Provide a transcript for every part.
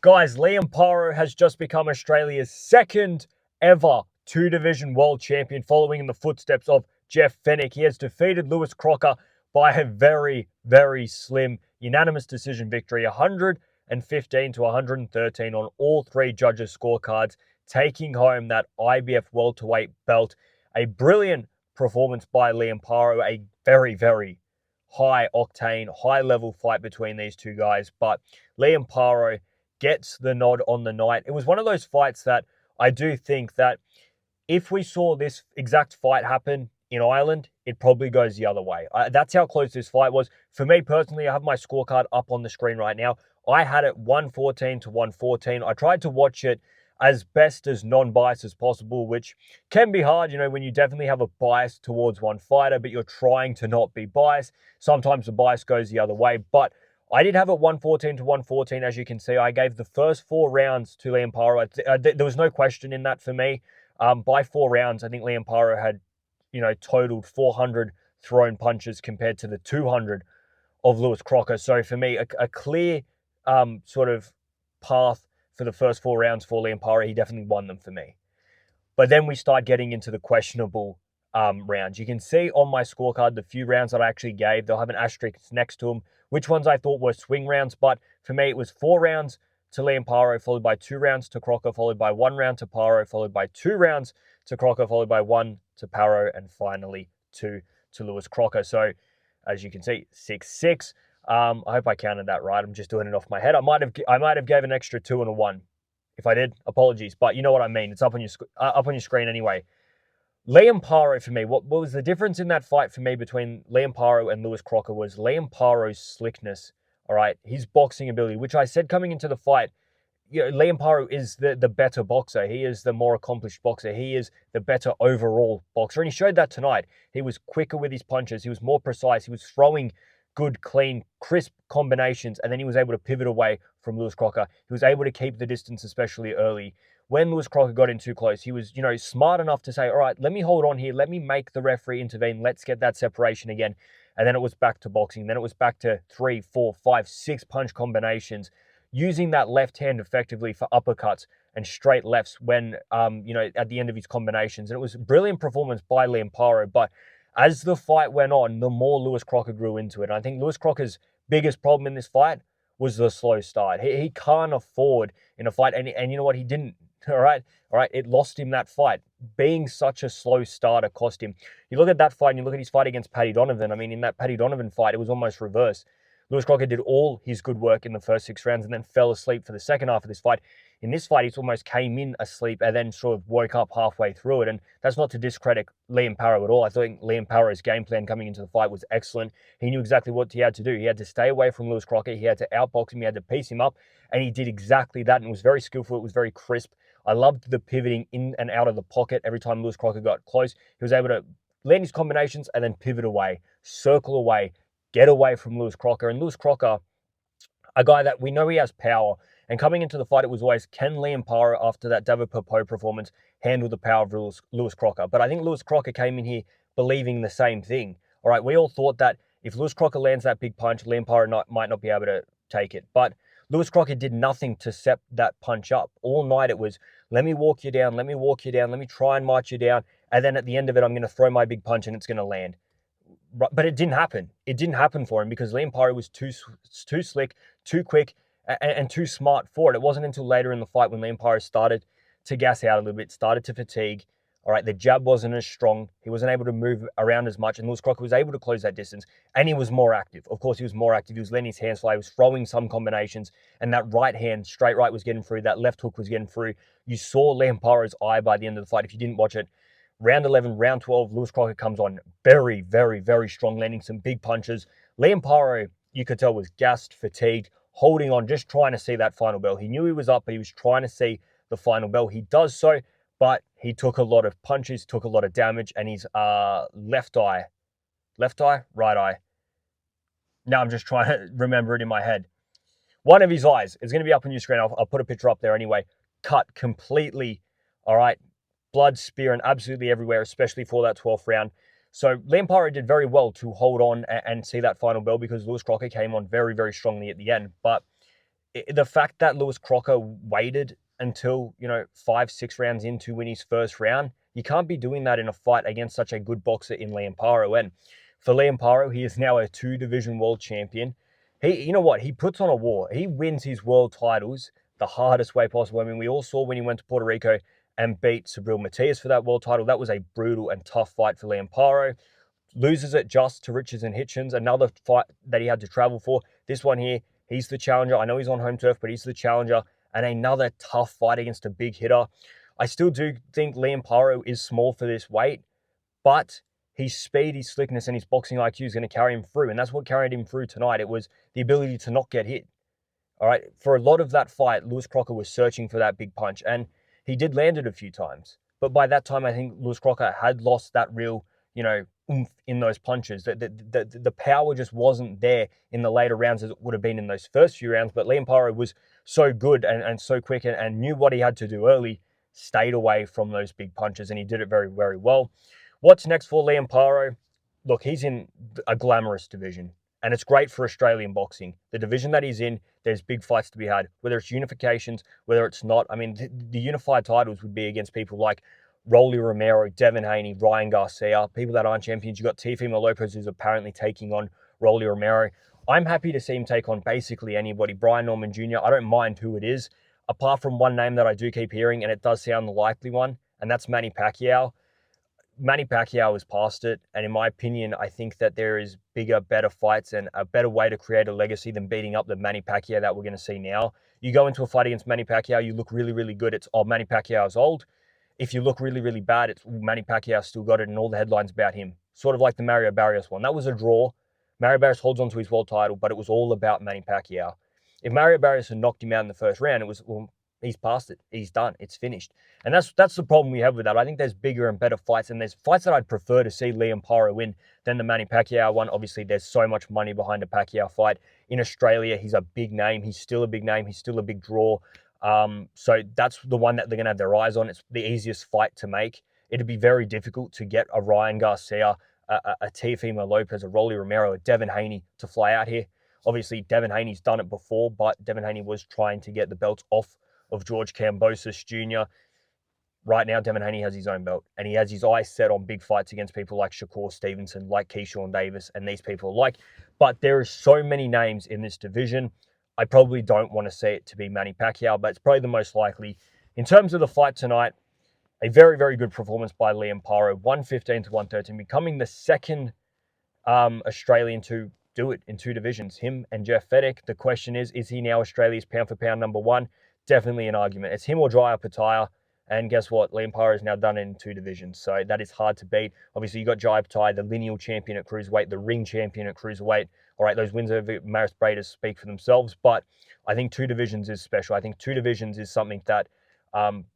Guys, Liam Paro has just become Australia's second ever two-division world champion, following in the footsteps of Jeff Fennick. He has defeated Lewis Crocker by a very, very slim unanimous decision victory, 115 to 113 on all three judges' scorecards, taking home that IBF welterweight belt. A brilliant performance by Liam Paro, a very, very high-octane, high-level fight between these two guys, but Liam Paro gets the nod on the night. It was one of those fights that I do think that if we saw this exact fight happen in Ireland, it probably goes the other way. That's how close this fight was. For me personally, I have my scorecard up on the screen right now. I had it 114 to 114. I tried to watch it as best as non-biased as possible, which can be hard, when you definitely have a bias towards one fighter, but you're trying to not be biased. Sometimes the bias goes the other way, but I did have it 114 to 114, as you can see. I gave the first 4 rounds to Liam Paro. There was no question in that for me. By 4 rounds, I think Liam Paro had, totaled 400 thrown punches compared to the 200 of Lewis Crocker. So for me, a clear sort of path for the first 4 rounds for Liam Paro. He definitely won them for me. But then we start getting into the questionable rounds. You can see on my scorecard the few rounds that I actually gave. They'll have an asterisk next to them, which ones I thought were swing rounds. But for me, it was 4 rounds to Liam Paro, followed by 2 rounds to Crocker, followed by 1 round to Paro, followed by 2 rounds to Crocker, followed by 1 to Paro, and finally 2 to Lewis Crocker. So as you can see, 6-6. I hope I counted that right. I'm just doing it off my head. I might have gave an extra 2 and a 1. If I did, apologies, but you know what I mean. It's up on your screen anyway. Liam Paro, for me, what was the difference in that fight for me between Liam Paro and Lewis Crocker was Liam Paro's slickness, all right? His boxing ability, which I said coming into the fight, Liam Paro is the better boxer. He is the more accomplished boxer. He is the better overall boxer, and he showed that tonight. He was quicker with his punches. He was more precise. He was throwing good, clean, crisp combinations, and then he was able to pivot away from Lewis Crocker. He was able to keep the distance, especially early. When Lewis Crocker got in too close, he was, smart enough to say, all right, let me hold on here. Let me make the referee intervene. Let's get that separation again. And then it was back to boxing. Then it was back to 3, 4, 5, 6 punch combinations, using that left hand effectively for uppercuts and straight lefts when, at the end of his combinations. And it was a brilliant performance by Liam Paro. But as the fight went on, the more Lewis Crocker grew into it. And I think Lewis Crocker's biggest problem in this fight was the slow start. He can't afford in a fight, and you know what? He didn't. All right. It lost him that fight. Being such a slow starter cost him. You look at that fight and you look at his fight against Paddy Donovan. I mean, in that Paddy Donovan fight, it was almost reverse. Lewis Crocker did all his good work in the first 6 rounds and then fell asleep for the second half of this fight. In this fight, he almost came in asleep and then sort of woke up halfway through it. And that's not to discredit Liam Paro at all. I think Liam Paro's game plan coming into the fight was excellent. He knew exactly what he had to do. He had to stay away from Lewis Crocker. He had to outbox him. He had to piece him up. And he did exactly that. And it was very skillful. It was very crisp. I loved the pivoting in and out of the pocket every time Lewis Crocker got close. He was able to land his combinations and then pivot away, circle away, get away from Lewis Crocker. And Lewis Crocker, a guy that we know he has power. And coming into the fight, it was always, can Liam Paro, after that David Popo performance, handle the power of Lewis Crocker? But I think Lewis Crocker came in here believing the same thing. All right, we all thought that if Lewis Crocker lands that big punch, Liam Paro might not be able to take it. But Lewis Crocker did nothing to set that punch up. All night it was, let me walk you down, let me walk you down, let me try and march you down, and then at the end of it, I'm going to throw my big punch and it's going to land. But it didn't happen. It didn't happen for him because Liam Paro was too slick, too quick, and too smart for it. It wasn't until later in the fight when Liam Paro started to gas out a little bit, started to fatigue. All right, the jab wasn't as strong. He wasn't able to move around as much, and Lewis Crocker was able to close that distance, and he was more active. Of course, he was more active. He was letting his hands fly. He was throwing some combinations, and that right hand, straight right, was getting through. That left hook was getting through. You saw Liam Paro's eye by the end of the fight. If you didn't watch it, round 11, round 12, Lewis Crocker comes on very, very, very strong, landing some big punches. Liam Paro, you could tell, was gassed, fatigued, holding on, just trying to see that final bell. He knew he was up, but he was trying to see the final bell. He does so, but he took a lot of punches, took a lot of damage, and his right eye. Now I'm just trying to remember it in my head. One of his eyes is going to be up on your screen. I'll put a picture up there anyway. Cut completely, all right? Blood spearing absolutely everywhere, especially for that 12th round. So Liam Paro did very well to hold on and see that final bell because Lewis Crocker came on very, very strongly at the end. But the fact that Lewis Crocker waited until, 5, 6 rounds in to win his first round, you can't be doing that in a fight against such a good boxer in Liam Paro. And for Liam Paro, he is now a 2-division world champion. You know what? He puts on a war. He wins his world titles the hardest way possible. I mean, we all saw when he went to Puerto Rico and beat Subriel Matias for that world title. That was a brutal and tough fight for Liam Paro. Loses it just to Richards and Hitchens, another fight that he had to travel for. This one here, he's the challenger. I know he's on home turf, but he's the challenger. And another tough fight against a big hitter. I still do think Liam Paro is small for this weight, but his speed, his slickness, and his boxing IQ is going to carry him through. And that's what carried him through tonight. It was the ability to not get hit. All right. For a lot of that fight, Lewis Crocker was searching for that big punch, and he did land it a few times. But by that time, I think Lewis Crocker had lost that real, oomph in those punches. The power just wasn't there in the later rounds as it would have been in those first few rounds. But Liam Paro was so good and so quick and knew what he had to do early, stayed away from those big punches, and he did it very, very well. What's next for Liam Paro? Look, he's in a glamorous division, and it's great for Australian boxing. The division that he's in, there's big fights to be had, whether it's unifications, whether it's not. I mean, the unified titles would be against people like Rolly Romero, Devin Haney, Ryan Garcia, people that aren't champions. You've got Teofimo Lopez, who's apparently taking on Rolly Romero. I'm happy to see him take on basically anybody. Brian Norman Jr., I don't mind who it is, apart from one name that I do keep hearing, and it does sound the likely one, and that's Manny Pacquiao. Manny Pacquiao is past it, and in my opinion, I think that there is bigger, better fights and a better way to create a legacy than beating up the Manny Pacquiao that we're going to see now. You go into a fight against Manny Pacquiao, you look really, really good. It's, oh, Manny Pacquiao's old. If you look really, really bad, it's Manny Pacquiao still got it, and all the headlines about him. Sort of like the Mario Barrios one. That was a draw. Mario Barrios holds on to his world title, but it was all about Manny Pacquiao. If Mario Barrios had knocked him out in the first round, it was, well, he's past it. He's done. It's finished. And that's the problem we have with that. I think there's bigger and better fights, and there's fights that I'd prefer to see Liam Paro win than the Manny Pacquiao one. Obviously, there's so much money behind a Pacquiao fight. In Australia, he's a big name. He's still a big name. He's still a big draw. So that's the one that they're going to have their eyes on. It's the easiest fight to make. It'd be very difficult to get a Ryan Garcia, a Teofimo Lopez, a Rolly Romero, a Devin Haney to fly out here. Obviously, Devin Haney's done it before, but Devin Haney was trying to get the belts off of George Kambosos Jr. Right now, Devin Haney has his own belt, and he has his eyes set on big fights against people like Shakur Stevenson, like Keyshawn Davis, and these people alike. But there are so many names in this division. I probably don't want to see it to be Manny Pacquiao, but it's probably the most likely. In terms of the fight tonight, a very, very good performance by Liam Paro, 115 to 113, becoming the second Australian to do it in 2 divisions. Him and Jeff Fenech. The question is he now Australia's pound-for-pound number 1? Definitely an argument. It's him or Jaya Pattaya. And guess what? Liam Paro has now done it in 2 divisions. So that is hard to beat. Obviously, you got Jaya Pattaya, the lineal champion at cruiserweight, the ring champion at cruiserweight. All right, those wins over Maris Breidis speak for themselves. But I think 2 divisions is special. I think 2 divisions is something that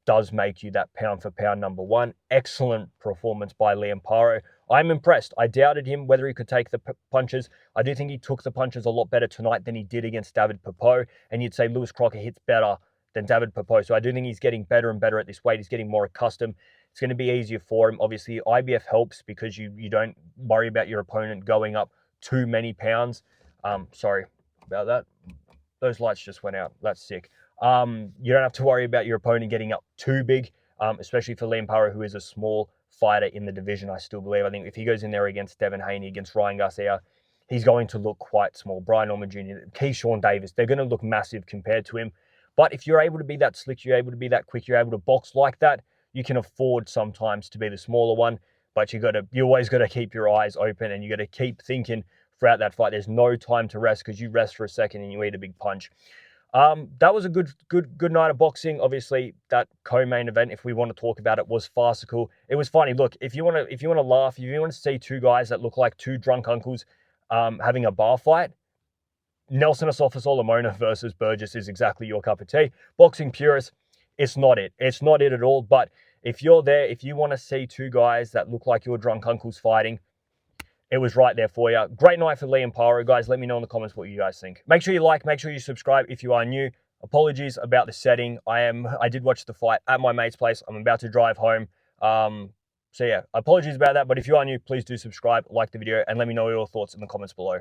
does make you that pound-for-pound number 1. Excellent performance by Liam Paro. I'm impressed. I doubted him whether he could take the punches. I do think he took the punches a lot better tonight than he did against David Pepot. And you'd say Lewis Crocker hits better than David Pepot. So I do think he's getting better and better at this weight. He's getting more accustomed. It's going to be easier for him. Obviously, IBF helps because you don't worry about your opponent going up too many pounds. Sorry about that. Those lights just went out. That's sick. You don't have to worry about your opponent getting up too big, especially for Liam Paro, who is a small fighter in the division, I still believe. I think if he goes in there against Devin Haney, against Ryan Garcia, he's going to look quite small. Brian Norman Jr., Keyshawn Davis, they're going to look massive compared to him. But if you're able to be that slick, you're able to be that quick, you're able to box like that, you can afford sometimes to be the smaller one. But you always got to keep your eyes open, and you got to keep thinking throughout that fight. There's no time to rest, because you rest for a second and you eat a big punch. That was a good night of boxing. Obviously, that co-main event, if we want to talk about it, was farcical. It was funny. Look, if you want to laugh, if you want to see 2 guys that look like 2 drunk uncles having a bar fight, Nelson Asofo-Solomona versus Burgess is exactly your cup of tea. Boxing purists, it's not it. It's not it at all. But if you're there, if you want to see 2 guys that look like your drunk uncles fighting, it was right there for you. Great night for Liam Paro. Guys, let me know in the comments what you guys think. Make sure you like, make sure you subscribe if you are new. Apologies about the setting. I did watch the fight at my mate's place. I'm about to drive home. So yeah, apologies about that. But if you are new, please do subscribe, like the video, and let me know your thoughts in the comments below.